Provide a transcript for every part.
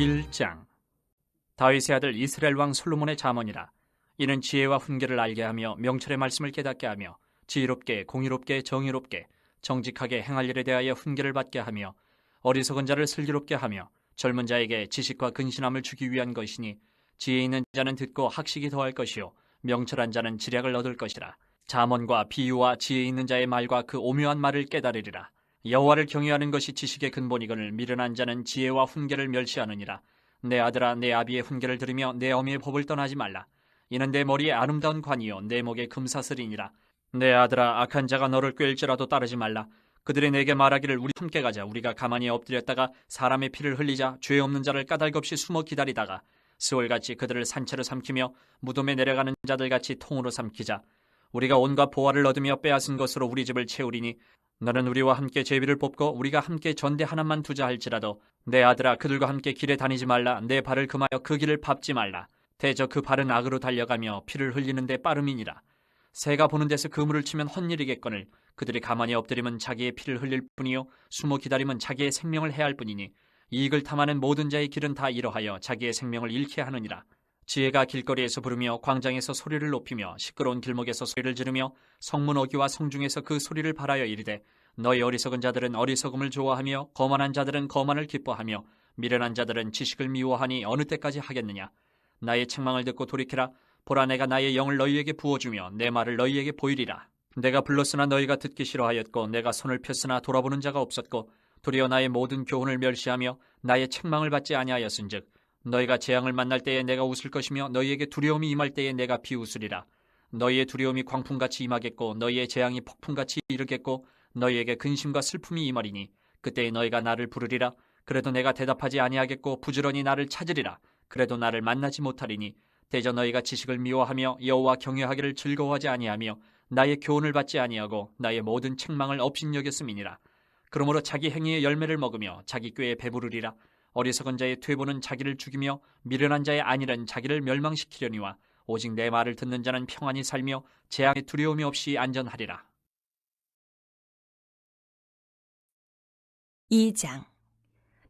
1장. 다윗의 아들 이스라엘 왕 솔로몬의 잠언이라. 이는 지혜와 훈계를 알게 하며 명철의 말씀을 깨닫게 하며 지혜롭게 공의롭게 정의롭게 정직하게 행할 일에 대하여 훈계를 받게 하며 어리석은 자를 슬기롭게 하며 젊은 자에게 지식과 근신함을 주기 위한 것이니, 지혜 있는 자는 듣고 학식이 더할 것이요 명철한 자는 지략을 얻을 것이라. 잠언과 비유와 지혜 있는 자의 말과 그 오묘한 말을 깨달으리라. 여호와를 경외하는 것이 지식의 근본이거늘 미련한 자는 지혜와 훈계를 멸시하느니라. 내 아들아, 내 아비의 훈계를 들으며 내 어미의 법을 떠나지 말라. 이는 내 머리에 아름다운 관이요 내 목에 금사슬이니라. 내 아들아, 악한 자가 너를 꾀일지라도 따르지 말라. 그들이 내게 말하기를 우리 함께 가자. 우리가 가만히 엎드렸다가 사람의 피를 흘리자. 죄 없는 자를 까닭없이 숨어 기다리다가 스올같이 그들을 산채로 삼키며 무덤에 내려가는 자들같이 통으로 삼키자. 우리가 온갖 보화를 얻으며 빼앗은 것으로 우리 집을 채우리니, 너는 우리와 함께 제비를 뽑고 우리가 함께 전대 하나만 두자 할지라도 내 아들아, 그들과 함께 길에 다니지 말라. 내 발을 금하여 그 길을 밟지 말라. 대저 그 발은 악으로 달려가며 피를 흘리는데 빠름이니라. 새가 보는 데서 그물을 치면 헛일이겠거늘 그들이 가만히 엎드리면 자기의 피를 흘릴 뿐이요 숨어 기다리면 자기의 생명을 해할 뿐이니, 이익을 탐하는 모든 자의 길은 다 이러하여 자기의 생명을 잃게 하느니라. 지혜가 길거리에서 부르며 광장에서 소리를 높이며 시끄러운 길목에서 소리를 지르며 성문 어귀와 성중에서 그 소리를 발하여 이르되, 너희 어리석은 자들은 어리석음을 좋아하며 거만한 자들은 거만을 기뻐하며 미련한 자들은 지식을 미워하니 어느 때까지 하겠느냐. 나의 책망을 듣고 돌이키라. 보라, 내가 나의 영을 너희에게 부어주며 내 말을 너희에게 보이리라. 내가 불렀으나 너희가 듣기 싫어하였고 내가 손을 폈으나 돌아보는 자가 없었고 도리어 나의 모든 교훈을 멸시하며 나의 책망을 받지 아니하였은즉, 너희가 재앙을 만날 때에 내가 웃을 것이며 너희에게 두려움이 임할 때에 내가 비웃으리라. 너희의 두려움이 광풍같이 임하겠고 너희의 재앙이 폭풍같이 이르겠고 너희에게 근심과 슬픔이 임하리니, 그때에 너희가 나를 부르리라. 그래도 내가 대답하지 아니하겠고 부지런히 나를 찾으리라. 그래도 나를 만나지 못하리니, 대저 너희가 지식을 미워하며 여호와 경외하기를 즐거워하지 아니하며 나의 교훈을 받지 아니하고 나의 모든 책망을 업신여겼음이니라. 그러므로 자기 행위의 열매를 먹으며 자기 꾀에 배부르리라. 어리석은 자의 퇴보는 자기를 죽이며 미련한 자의 안일은 자기를 멸망시키려니와 오직 내 말을 듣는 자는 평안히 살며 재앙의 두려움이 없이 안전하리라. 2장.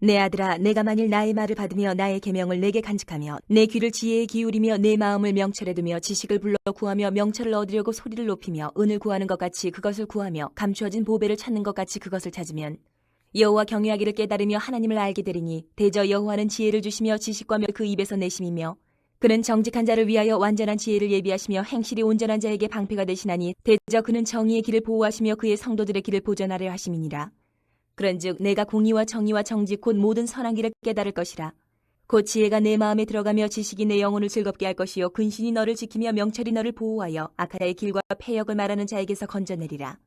내 아들아, 내가 만일 나의 말을 받으며 나의 계명을 내게 간직하며 내 귀를 지혜에 기울이며 내 마음을 명철에 두며 지식을 불러 구하며 명철을 얻으려고 소리를 높이며 은을 구하는 것 같이 그것을 구하며 감추어진 보배를 찾는 것 같이 그것을 찾으면 여호와 경외하기를 깨달으며 하나님을 알게 되리니, 대저 여호와는 지혜를 주시며 지식과 그 입에서 내심이며 그는 정직한 자를 위하여 완전한 지혜를 예비하시며 행실이 온전한 자에게 방패가 되시나니, 대저 그는 정의의 길을 보호하시며 그의 성도들의 길을 보전하려 하심이니라. 그런즉 내가 공의와 정의와 정직 곧 모든 선한 길을 깨달을 것이라. 곧 지혜가 내 마음에 들어가며 지식이 내 영혼을 즐겁게 할 것이요 근신이 너를 지키며 명철이 너를 보호하여 악한 자의 길과 패역을 말하는 자에게서 건져내리라.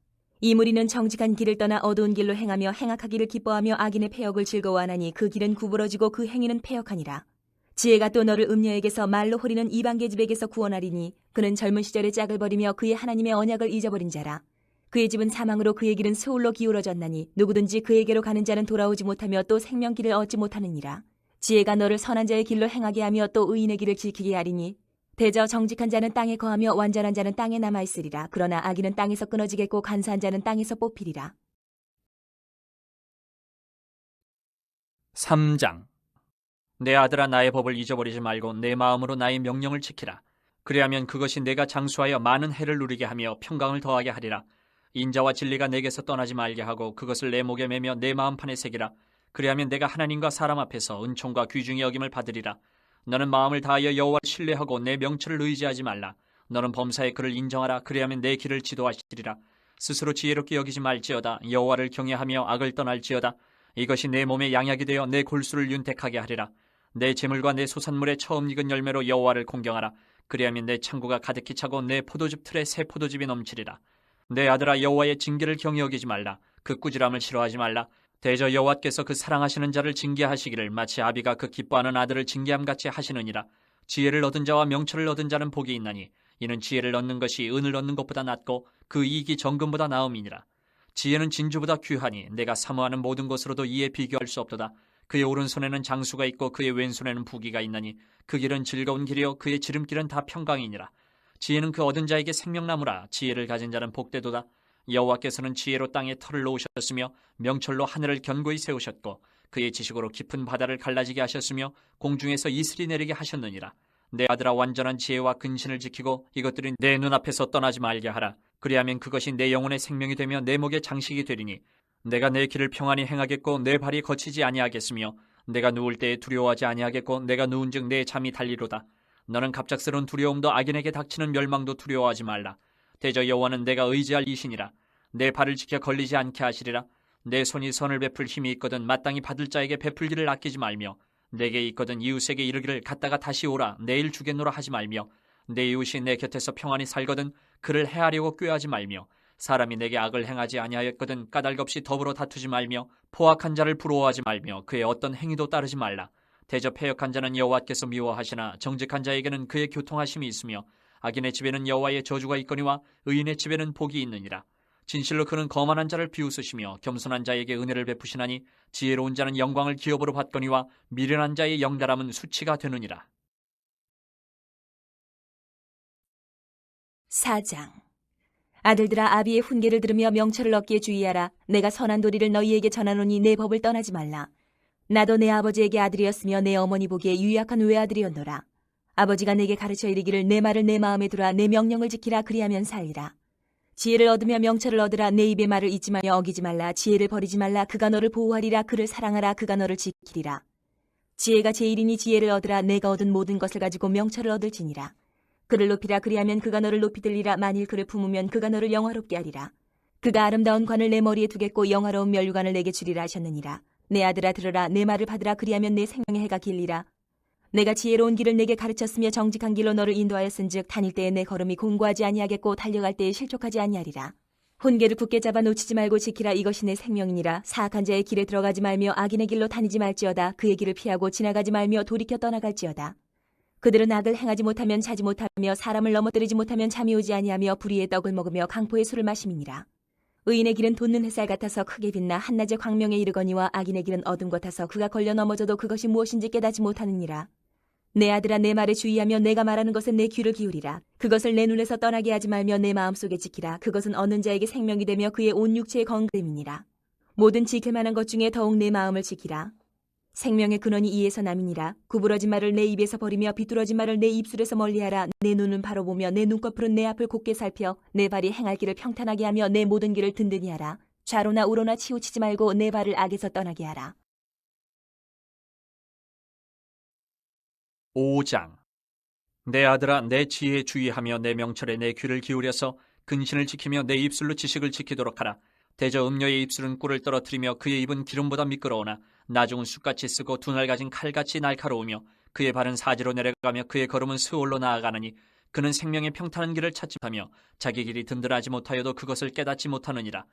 이 무리는 정직한 길을 떠나 어두운 길로 행하며 행악하기를 기뻐하며 악인의 패역을 즐거워하나니 그 길은 구부러지고 그 행위는 패역하니라. 지혜가 또 너를 음녀에게서 말로 호리는 이방 계집에게서 구원하리니, 그는 젊은 시절에 짝을 버리며 그의 하나님의 언약을 잊어버린 자라. 그의 집은 사망으로 그의 길은 스올로 기울어졌나니, 누구든지 그에게로 가는 자는 돌아오지 못하며 또 생명길을 얻지 못하느니라. 지혜가 너를 선한 자의 길로 행하게 하며 또 의인의 길을 지키게 하리니, 대저 정직한 자는 땅에 거하며 완전한 자는 땅에 남아있으리라. 그러나 악인은 땅에서 끊어지겠고 간사한 자는 땅에서 뽑히리라. 3장. 내 아들아, 나의 법을 잊어버리지 말고 내 마음으로 나의 명령을 지키라. 그리하면 그것이 내가 장수하여 많은 해를 누리게 하며 평강을 더하게 하리라. 인자와 진리가 내게서 떠나지 말게 하고 그것을 내 목에 매며 내 마음판에 새기라. 그리하면 내가 하나님과 사람 앞에서 은총과 귀중히 여김을 받으리라. 너는 마음을 다하여 여호와를 신뢰하고 내 명철을 의지하지 말라. 너는 범사의 그를 인정하라. 그리하면 내 길을 지도하시리라. 스스로 지혜롭게 여기지 말지어다. 여호와를 경외하며 악을 떠날지어다. 이것이 내 몸에 양약이 되어 내 골수를 윤택하게 하리라. 내 재물과 내 소산물의 처음 익은 열매로 여호와를 공경하라. 그리하면 내 창고가 가득히 차고 내 포도즙 틀에 새 포도즙이 넘치리라. 내 아들아, 여호와의 징계를 경히 여기지 말라. 그 꾸지람을 싫어하지 말라. 대저 여호와께서 그 사랑하시는 자를 징계하시기를 마치 아비가 그 기뻐하는 아들을 징계함같이 하시느니라. 지혜를 얻은 자와 명철을 얻은 자는 복이 있나니, 이는 지혜를 얻는 것이 은을 얻는 것보다 낫고 그 이익이 정금보다 나음이니라. 지혜는 진주보다 귀하니 내가 사모하는 모든 것으로도 이에 비교할 수 없도다. 그의 오른손에는 장수가 있고 그의 왼손에는 부귀가 있나니, 그 길은 즐거운 길이요 그의 지름길은 다 평강이니라. 지혜는 그 얻은 자에게 생명나무라. 지혜를 가진 자는 복되도다. 여호와께서는 지혜로 땅에 터를 놓으셨으며 명철로 하늘을 견고히 세우셨고 그의 지식으로 깊은 바다를 갈라지게 하셨으며 공중에서 이슬이 내리게 하셨느니라. 내 아들아, 완전한 지혜와 근신을 지키고 이것들이 내 눈앞에서 떠나지 말게 하라. 그리하면 그것이 내 영혼의 생명이 되며 내 목의 장식이 되리니 내가 내 길을 평안히 행하겠고 내 발이 거치지 아니하겠으며 내가 누울 때에 두려워하지 아니하겠고 내가 누운즉 내 잠이 달리로다. 너는 갑작스러운 두려움도 악인에게 닥치는 멸망도 두려워하지 말라. 대저 여호와는 내가 의지할 이신이라. 내 발을 지켜 걸리지 않게 하시리라. 내 손이 선을 베풀 힘이 있거든 마땅히 받을 자에게 베풀기를 아끼지 말며 내게 있거든 이웃에게 이르기를 갔다가 다시 오라 내일 주겠노라 하지 말며 내 이웃이 내 곁에서 평안히 살거든 그를 해하려고 꾀하지 말며 사람이 내게 악을 행하지 아니하였거든 까닭 없이 더불어 다투지 말며 포악한 자를 부러워하지 말며 그의 어떤 행위도 따르지 말라. 대저 패역한 자는 여호와께서 미워하시나 정직한 자에게는 그의 교통하심이 있으며 악인의 집에는 여호와의 저주가 있거니와 의인의 집에는 복이 있느니라. 진실로 그는 거만한 자를 비웃으시며 겸손한 자에게 은혜를 베푸시나니 지혜로운 자는 영광을 기업으로 받거니와 미련한 자의 영달함은 수치가 되느니라. 4장. 아들들아, 아비의 훈계를 들으며 명철을 얻기에 주의하라. 내가 선한 도리를 너희에게 전하노니 내 법을 떠나지 말라. 나도 내 아버지에게 아들이었으며 내 어머니 보기에 유약한 외아들이었노라. 아버지가 내게 가르쳐 이르기를 내 말을 내 마음에 두라. 내 명령을 지키라. 그리하면 살리라. 지혜를 얻으며 명철을 얻으라. 내 입의 말을 잊지 말며 어기지 말라. 지혜를 버리지 말라. 그가 너를 보호하리라. 그를 사랑하라. 그가 너를 지키리라. 지혜가 제일이니 지혜를 얻으라. 내가 얻은 모든 것을 가지고 명철을 얻을지니라. 그를 높이라. 그리하면 그가 너를 높이 들리라. 만일 그를 품으면 그가 너를 영화롭게 하리라. 그가 아름다운 관을 내 머리에 두겠고 영화로운 면류관을 내게 주리라 하셨느니라. 내 아들아, 들으라. 내 말을 받으라. 그리하면 내 생명의 해가 길리라. 내가 지혜로운 길을 내게 가르쳤으며 정직한 길로 너를 인도하였은즉 다닐 때에 내 걸음이 공고하지 아니하겠고 달려갈 때에 실족하지 아니하리라. 훈계를 굳게 잡아 놓치지 말고 지키라. 이것이 내 생명이니라. 사악한 자의 길에 들어가지 말며 악인의 길로 다니지 말지어다. 그의 길을 피하고 지나가지 말며 돌이켜 떠나갈지어다. 그들은 악을 행하지 못하면 자지 못하며 사람을 넘어뜨리지 못하면 잠이 오지 아니하며 불의의 떡을 먹으며 강포의 술을 마심이니라. 의인의 길은 돋는 햇살 같아서 크게 빛나 한낮의 광명에 이르거니와 악인의 길은 어둠 같아서 그가 걸려 넘어져도 그것이 무엇인지 깨닫지 못하느니라. 내 아들아, 내 말에 주의하며 내가 말하는 것에 내 귀를 기울이라. 그것을 내 눈에서 떠나게 하지 말며 내 마음속에 지키라. 그것은 얻는 자에게 생명이 되며 그의 온 육체의 건강됨이니라. 모든 지킬 만한 것 중에 더욱 내 마음을 지키라. 생명의 근원이 이에서 남이니라. 구부러진 말을 내 입에서 버리며 비뚤어진 말을 내 입술에서 멀리하라. 내 눈은 바로 보며 내 눈꺼풀은 내 앞을 곱게 살펴 내 발이 행할 길을 평탄하게 하며 내 모든 길을 든든히 하라. 좌로나 우로나 치우치지 말고 내 발을 악에서 떠나게 하라. 5장. 내 아들아, 내 지혜에 주의하며 내 명철에 내 귀를 기울여서 근신을 지키며 내 입술로 지식을 지키도록 하라. 대저 음녀의 입술은 꿀을 떨어뜨리며 그의 입은 기름보다 미끄러우나 나중은 숯같이 쓰고 두 날 가진 칼같이 날카로우며 그의 발은 사지로 내려가며 그의 걸음은 스올로 나아가느니 그는 생명의 평탄한 길을 찾지 하며 자기 길이 든든하지 못하여도 그것을 깨닫지 못하느니라.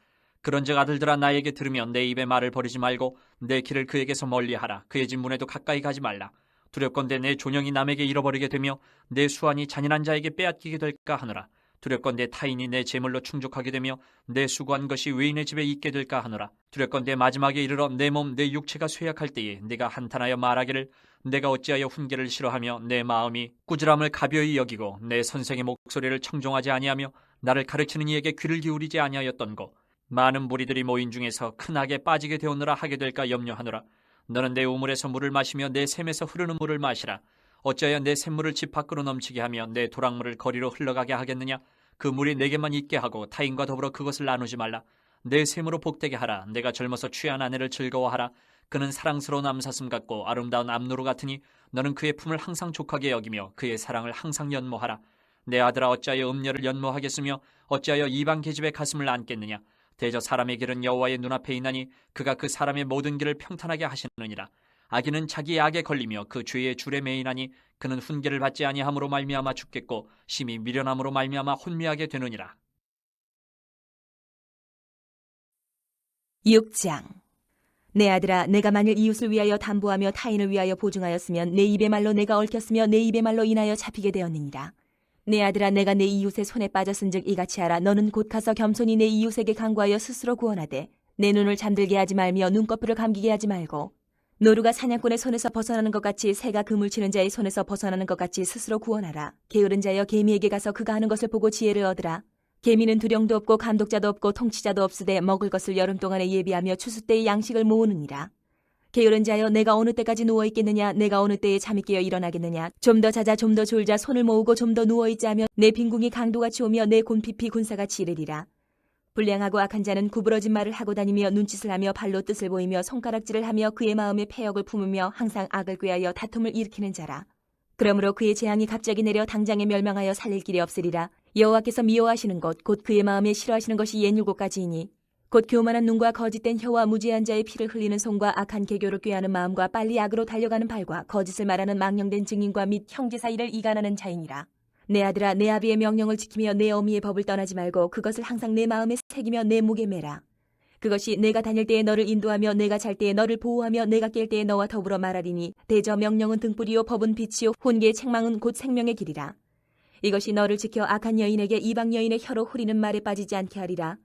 그런즉 아들들아, 나에게 들으면 내 입의 말을 버리지 말고 내 길을 그에게서 멀리하라. 그의 집 문에도 가까이 가지 말라. 두렵건대 내 존영이 남에게 잃어버리게 되며 내 수완이 잔인한 자에게 빼앗기게 될까 하노라. 두렵건대 타인이 내 재물로 충족하게 되며 내 수고한 것이 외인의 집에 있게 될까 하노라. 두렵건대 마지막에 이르러 내 몸 내 육체가 쇠약할 때에 네가 한탄하여 말하기를 내가 어찌하여 훈계를 싫어하며 내 마음이 꾸지람을 가벼이 여기고 내 선생의 목소리를 청종하지 아니하며 나를 가르치는 이에게 귀를 기울이지 아니하였던고. 많은 무리들이 모인 중에서 큰 악에 빠지게 되었느라 하게 될까 염려하노라. 너는 내 우물에서 물을 마시며 내 샘에서 흐르는 물을 마시라. 어찌하여 내 샘물을 집 밖으로 넘치게 하며 내 도랑물을 거리로 흘러가게 하겠느냐. 그 물이 내게만 있게 하고 타인과 더불어 그것을 나누지 말라. 내 샘으로 복되게 하라. 내가 젊어서 취한 아내를 즐거워하라. 그는 사랑스러운 암사슴 같고 아름다운 암노루 같으니 너는 그의 품을 항상 족하게 여기며 그의 사랑을 항상 연모하라. 내 아들아, 어찌하여 음녀를 연모하겠으며 어찌하여 이방 계집의 가슴을 안겠느냐. 대저 사람의 길은 여호와의 눈앞에 있나니 그가 그 사람의 모든 길을 평탄하게 하시느니라. 악인은 자기의 악에 걸리며 그 죄의 줄에 매이나니 그는 훈계를 받지 아니함으로 말미암아 죽겠고 심히 미련함으로 말미암아 혼미하게 되느니라. 6장. 내 아들아, 내가 만일 이웃을 위하여 담보하며 타인을 위하여 보증하였으면 내 입의 말로 내가 얽혔으며 내 입의 말로 인하여 잡히게 되었느니라. 내 아들아, 내가 내 이웃의 손에 빠졌은즉 이같이 하라. 너는 곧 가서 겸손히 내 이웃에게 간구하여 스스로 구원하되 내 눈을 잠들게 하지 말며 눈꺼풀을 감기게 하지 말고 노루가 사냥꾼의 손에서 벗어나는 것 같이 새가 그물 치는 자의 손에서 벗어나는 것 같이 스스로 구원하라. 게으른 자여, 개미에게 가서 그가 하는 것을 보고 지혜를 얻으라. 개미는 두령도 없고 감독자도 없고 통치자도 없으되 먹을 것을 여름 동안에 예비하며 추수 때의 양식을 모으느니라. 게으른 자여, 내가 어느 때까지 누워있겠느냐? 내가 어느 때에 잠이 깨어 일어나겠느냐? 좀 더 자자, 좀 더 졸자. 손을 모으고 좀 더 누워있자 하며 내 빈궁이 강도같이 오며 내 곤핍이 군사같이 이르리라. 불량하고 악한 자는 구부러진 말을 하고 다니며 눈짓을 하며 발로 뜻을 보이며 손가락질을 하며 그의 마음에 패역을 품으며 항상 악을 꾀하여 다툼을 일으키는 자라. 그러므로 그의 재앙이 갑자기 내려 당장에 멸망하여 살릴 길이 없으리라. 여호와께서 미워하시는 것, 곧 그의 마음에 싫어하시는 것이 옛 7가지이니 곧 교만한 눈과 거짓된 혀와 무지한 자의 피를 흘리는 손과 악한 계교를 꾀하는 마음과 빨리 악으로 달려가는 발과 거짓을 말하는 망령된 증인과 및 형제 사이를 이간하는 자이니라. 내 아들아, 내 아비의 명령을 지키며 내 어미의 법을 떠나지 말고 그것을 항상 내 마음에 새기며 내 목에 매라. 그것이 내가 다닐 때에 너를 인도하며 내가 잘 때에 너를 보호하며 내가 깰 때에 너와 더불어 말하리니 대저 명령은 등불이요 법은 빛이요 훈계의 책망은 곧 생명의 길이라. 이것이 너를 지켜 악한 여인에게 이방 여인의 혀로 후리는 말에 빠지지 않게 하리라.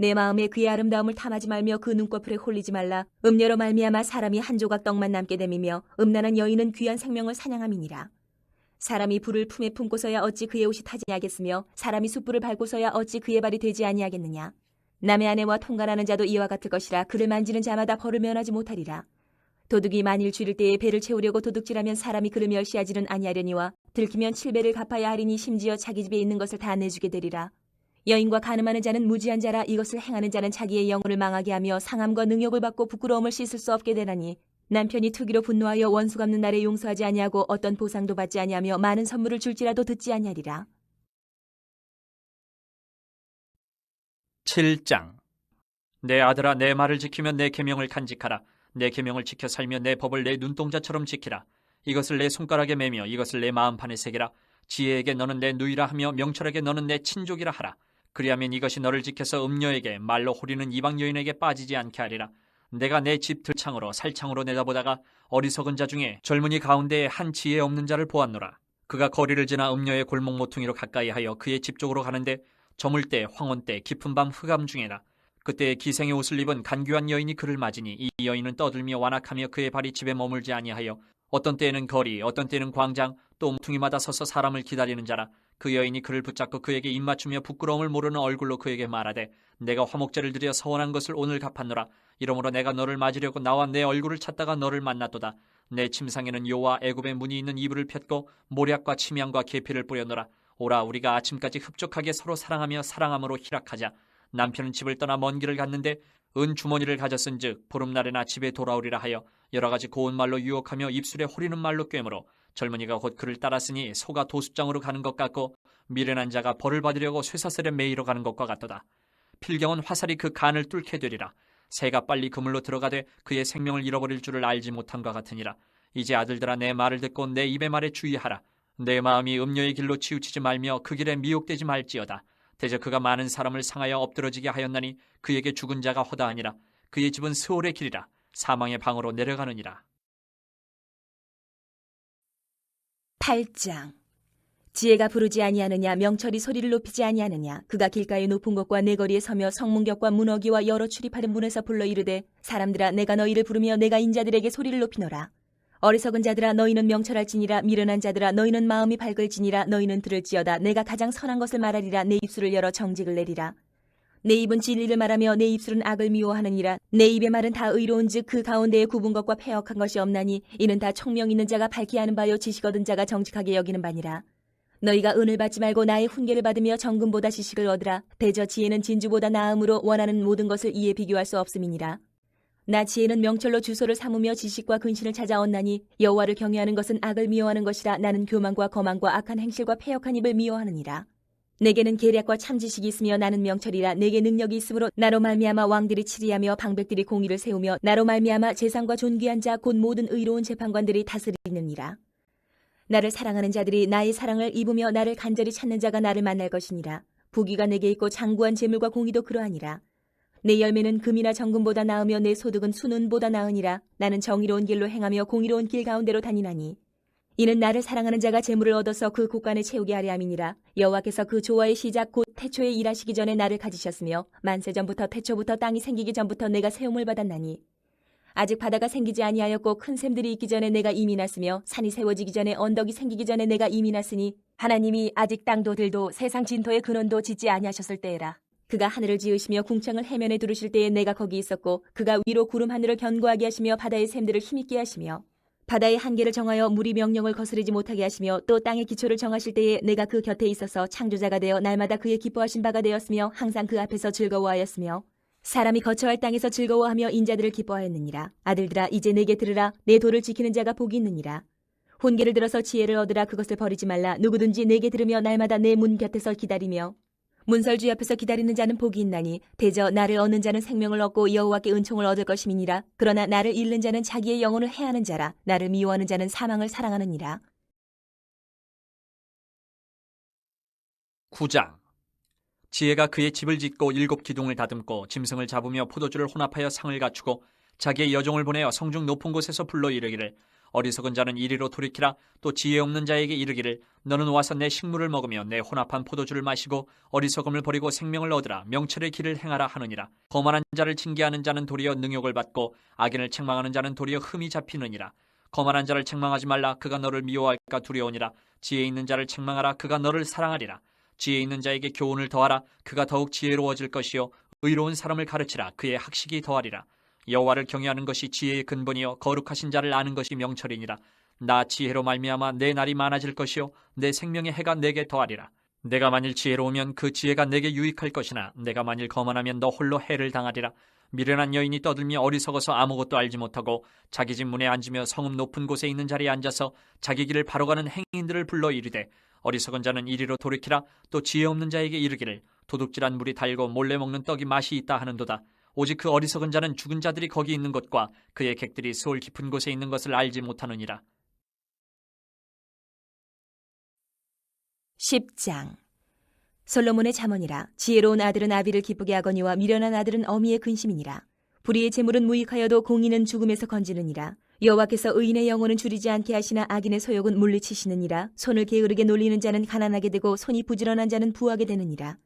내 마음에 그의 아름다움을 탐하지 말며 그 눈꺼풀에 홀리지 말라. 음녀로 말미암아 사람이 한 조각 떡만 남게 됨이며 음란한 여인은 귀한 생명을 사냥함이니라. 사람이 불을 품에 품고서야 어찌 그의 옷이 타지 아니하겠으며 사람이 숯불을 밟고서야 어찌 그의 발이 되지 아니하겠느냐. 남의 아내와 통관하는 자도 이와 같을 것이라. 그를 만지는 자마다 벌을 면하지 못하리라. 도둑이 만일 줄일 때에 배를 채우려고 도둑질하면 사람이 그를 멸시하지는 아니하려니와 들키면 7배를 갚아야 하리니 심지어 자기 집에 있는 것을 다 내주게 되리라. 여인과 간음하는 자는 무지한 자라. 이것을 행하는 자는 자기의 영혼을 망하게 하며 상함과 능욕을 받고 부끄러움을 씻을 수 없게 되나니 남편이 투기로 분노하여 원수 갚는 날에 용서하지 아니하고 어떤 보상도 받지 아니하며 많은 선물을 줄지라도 듣지 아니하리라. 7장. 내 아들아, 내 말을 지키며 내 계명을 간직하라. 내 계명을 지켜 살며 내 법을 내 눈동자처럼 지키라. 이것을 내 손가락에 매며 이것을 내 마음판에 새기라. 지혜에게 너는 내 누이라 하며 명철에게 너는 내 친족이라 하라. 그리하면 이것이 너를 지켜서 음녀에게 말로 호리는 이방 여인에게 빠지지 않게 하리라. 내가 내 집 들창으로 살창으로 내다보다가 어리석은 자 중에 젊은이 가운데에 한 지혜 없는 자를 보았노라. 그가 거리를 지나 음녀의 골목 모퉁이로 가까이 하여 그의 집 쪽으로 가는데 저물 때 황혼 때 깊은 밤 흑암 중에나 그때 기생의 옷을 입은 간귀한 여인이 그를 맞으니 이 여인은 떠들며 완악하며 그의 발이 집에 머물지 아니하여 어떤 때에는 거리 어떤 때에는 광장 또 모퉁이마다 서서 사람을 기다리는 자라. 그 여인이 그를 붙잡고 그에게 입맞추며 부끄러움을 모르는 얼굴로 그에게 말하되 내가 화목제를 드려 서원한 것을 오늘 갚았노라. 이러므로 내가 너를 맞으려고 나와 내 얼굴을 찾다가 너를 만났도다. 내 침상에는 요와 애굽의 문이 있는 이불을 폈고 모략과 침향과 계피를 뿌려놓으라. 오라, 우리가 아침까지 흡족하게 서로 사랑하며 사랑함으로 희락하자. 남편은 집을 떠나 먼 길을 갔는데 은 주머니를 가졌은즉 보름날에나 집에 돌아오리라 하여 여러 가지 고운 말로 유혹하며 입술에 호리는 말로 꿰므로 젊은이가 곧 그를 따랐으니 소가 도습장으로 가는 것 같고 미련한 자가 벌을 받으려고 쇠사슬에 매이러 가는 것과 같도다. 필경은 화살이 그 간을 뚫게 되리라. 새가 빨리 그물로 들어가되 그의 생명을 잃어버릴 줄을 알지 못함과 같으니라. 이제 아들들아, 내 말을 듣고 내 입의 말에 주의하라. 내 마음이 음녀의 길로 치우치지 말며 그 길에 미혹되지 말지어다. 대저 그가 많은 사람을 상하여 엎드러지게 하였나니 그에게 죽은 자가 허다하니라. 그의 집은 스올의 길이라. 사망의 방으로 내려가느니라. 8장. 지혜가 부르지 아니하느냐, 명철이 소리를 높이지 아니하느냐. 그가 길가의 높은 곳과 내거리에 서며 성문격과 문어기와 여러 출입하는 문에서 불러 이르되 사람들아, 내가 너희를 부르며 내가 인자들에게 소리를 높이노라. 어리석은 자들아, 너희는 명철할지니라. 미련한 자들아, 너희는 마음이 밝을지니라. 너희는 들을지어다. 내가 가장 선한 것을 말하리라. 내 입술을 열어 정직을 내리라. 내 입은 진리를 말하며 내 입술은 악을 미워하느니라. 내 입의 말은 다 의로운즉 그 가운데에 굽은 것과 패역한 것이 없나니 이는 다 총명 있는 자가 밝히 하는 바요 지식 얻은 자가 정직하게 여기는 바니라. 너희가 은을 받지 말고 나의 훈계를 받으며 정금보다 지식을 얻으라. 대저 지혜는 진주보다 나음으로 원하는 모든 것을 이에 비교할 수 없음이니라. 나 지혜는 명철로 주소를 삼으며 지식과 근신을 찾아 얻나니 여호와를 경외하는 것은 악을 미워하는 것이라. 나는 교만과 거만과 악한 행실과 패역한 입을 미워하느니라. 내게는 계략과 참 지식이 있으며 나는 명철이라. 내게 능력이 있으므로 나로 말미암아 왕들이 치리하며 방백들이 공의를 세우며 나로 말미암아 재상과 존귀한 자 곧 모든 의로운 재판관들이 다스리느니라. 나를 사랑하는 자들이 나의 사랑을 입으며 나를 간절히 찾는 자가 나를 만날 것이니라. 부귀가 내게 있고 장구한 재물과 공의도 그러하니라. 내 열매는 금이나 정금보다 나으며 내 소득은 순은보다 나으니라. 나는 정의로운 길로 행하며 공의로운 길 가운데로 다니나니 이는 나를 사랑하는 자가 재물을 얻어서 그 곳간에 채우게 하려 함이니라. 여호와께서 그 조화의 시작 곧 태초에 일하시기 전에 나를 가지셨으며 만세 전부터 태초부터 땅이 생기기 전부터 내가 세움을 받았나니 아직 바다가 생기지 아니하였고 큰 샘들이 있기 전에 내가 이미 났으며 산이 세워지기 전에 언덕이 생기기 전에 내가 이미 났으니 하나님이 아직 땅도 들도 세상 진토의 근원도 짓지 아니하셨을 때에라. 그가 하늘을 지으시며 궁창을 해면에 두르실 때에 내가 거기 있었고 그가 위로 구름 하늘을 견고하게 하시며 바다의 샘들을 힘있게 하시며 바다의 한계를 정하여 물이 명령을 거스르지 못하게 하시며 또 땅의 기초를 정하실 때에 내가 그 곁에 있어서 창조자가 되어 날마다 그의 기뻐하신 바가 되었으며 항상 그 앞에서 즐거워하였으며 사람이 거처할 땅에서 즐거워하며 인자들을 기뻐하였느니라. 아들들아 이제 내게 들으라. 내 도를 지키는 자가 복이 있느니라. 훈계를 들어서 지혜를 얻으라. 그것을 버리지 말라. 누구든지 내게 들으며 날마다 내 문 곁에서 기다리며 문설주 앞에서 기다리는 자는 복이 있나니 대저 나를 얻는 자는 생명을 얻고 여호와께 은총을 얻을 것임이니라. 그러나 나를 잃는 자는 자기의 영혼을 해하는 자라. 나를 미워하는 자는 사망을 사랑하느니라. 9장. 지혜가 그의 집을 짓고 7 기둥을 다듬고 짐승을 잡으며 포도주를 혼합하여 상을 갖추고 자기의 여종을 보내어 성중 높은 곳에서 불러 이르기를 어리석은 자는 이리로 돌이키라. 또 지혜 없는 자에게 이르기를 너는 와서 내 식물을 먹으며 내 혼합한 포도주를 마시고 어리석음을 버리고 생명을 얻으라. 명철의 길을 행하라 하느니라. 거만한 자를 징계하는 자는 도리어 능욕을 받고 악인을 책망하는 자는 도리어 흠이 잡히느니라. 거만한 자를 책망하지 말라. 그가 너를 미워할까 두려우니라. 지혜 있는 자를 책망하라. 그가 너를 사랑하리라. 지혜 있는 자에게 교훈을 더하라. 그가 더욱 지혜로워질 것이요 의로운 사람을 가르치라. 그의 학식이 더하리라. 여호와를 경외하는 것이 지혜의 근본이요 거룩하신 자를 아는 것이 명철이니라. 나 지혜로 말미암아 내 날이 많아질 것이요 내 생명의 해가 내게 더하리라. 내가 만일 지혜로우면 그 지혜가 내게 유익할 것이나 내가 만일 거만하면 너 홀로 해를 당하리라. 미련한 여인이 떠들며 어리석어서 아무것도 알지 못하고 자기 집 문에 앉으며 성읍 높은 곳에 있는 자리에 앉아서 자기 길을 바로 가는 행인들을 불러 이르되 어리석은 자는 이리로 돌이키라. 또 지혜 없는 자에게 이르기를 도둑질한 물이 달고 몰래 먹는 떡이 맛이 있다 하는도다. 오직 그 어리석은 자는 죽은 자들이 거기 있는 것과 그의 객들이 수월 깊은 곳에 있는 것을 알지 못하느니라. 10장. 솔로몬의 잠언이라. 지혜로운 아들은 아비를 기쁘게 하거니와 미련한 아들은 어미의 근심이니라. 불의의 재물은 무익하여도 공의는 죽음에서 건지느니라. 여호와께서 의인의 영혼은 줄이지 않게 하시나 악인의 소욕은 물리치시느니라. 손을 게으르게 놀리는 자는 가난하게 되고 손이 부지런한 자는 부하게 되느니라.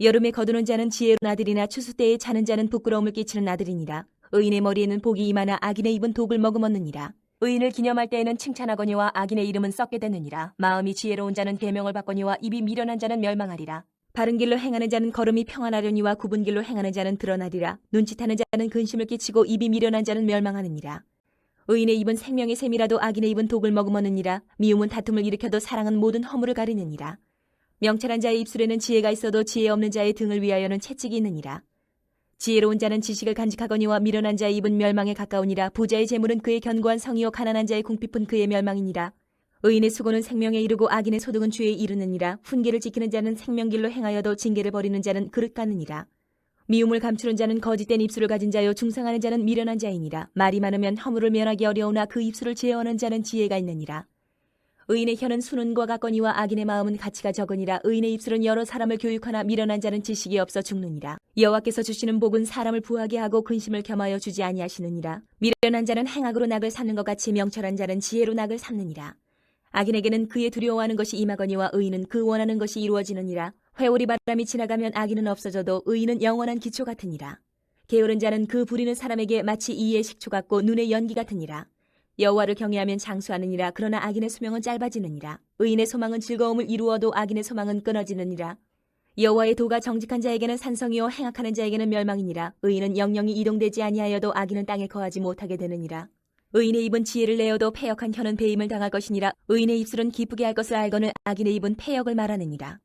여름에 거두는 자는 지혜로운 아들이나 추수 때에 자는 자는 부끄러움을 끼치는 아들이니라. 의인의 머리에는 복이 임하나 악인의 입은 독을 머금었느니라. 의인을 기념할 때에는 칭찬하거니와 악인의 이름은 썩게 되느니라. 마음이 지혜로운 자는 계명을 받거니와 입이 미련한 자는 멸망하리라. 바른 길로 행하는 자는 걸음이 평안하려니와 굽은 길로 행하는 자는 드러나리라. 눈짓하는 자는 근심을 끼치고 입이 미련한 자는 멸망하느니라. 의인의 입은 생명의 샘이라도 악인의 입은 독을 머금었느니라. 미움은 다툼을 일으켜도 사랑은 모든 허물을 가리느니라. 명철한 자의 입술에는 지혜가 있어도 지혜 없는 자의 등을 위하여는 채찍이 있느니라. 지혜로운 자는 지식을 간직하거니와 미련한 자의 입은 멸망에 가까우니라. 부자의 재물은 그의 견고한 성이요 가난한 자의 궁핍은 그의 멸망이니라. 의인의 수고는 생명에 이르고 악인의 소득은 죄에 이르느니라. 훈계를 지키는 자는 생명길로 행하여도 징계를 버리는 자는 그릇 갖느니라. 미움을 감추는 자는 거짓된 입술을 가진 자요 중상하는 자는 미련한 자이니라. 말이 많으면 허물을 면하기 어려우나 그 입술을 제어하는 자는 지혜가 있느니라. 의인의 혀는 수는과 같거니와 악인의 마음은 가치가 적으니라. 의인의 입술은 여러 사람을 교육하나 미련한 자는 지식이 없어 죽느니라. 여호와께서 주시는 복은 사람을 부하게 하고 근심을 겸하여 주지 아니하시느니라. 미련한 자는 행악으로 낙을 삼는 것 같이 명철한 자는 지혜로 낙을 삼느니라. 악인에게는 그의 두려워하는 것이 임하거니와 의인은 그 원하는 것이 이루어지느니라. 회오리 바람이 지나가면 악인은 없어져도 의인은 영원한 기초 같으니라. 게으른 자는 그 부리는 사람에게 마치 이의 식초 같고 눈의 연기 같으니라. 여호와를 경외하면 장수하느니라. 그러나 악인의 수명은 짧아지느니라. 의인의 소망은 즐거움을 이루어도 악인의 소망은 끊어지느니라. 여호와의 도가 정직한 자에게는 산성이요 행악하는 자에게는 멸망이니라. 의인은 영영이 이동되지 아니하여도 악인은 땅에 거하지 못하게 되느니라. 의인의 입은 지혜를 내어도 패역한 혀는 배임을 당할 것이니라. 의인의 입술은 기쁘게 할 것을 알거늘 악인의 입은 패역을 말하느니라.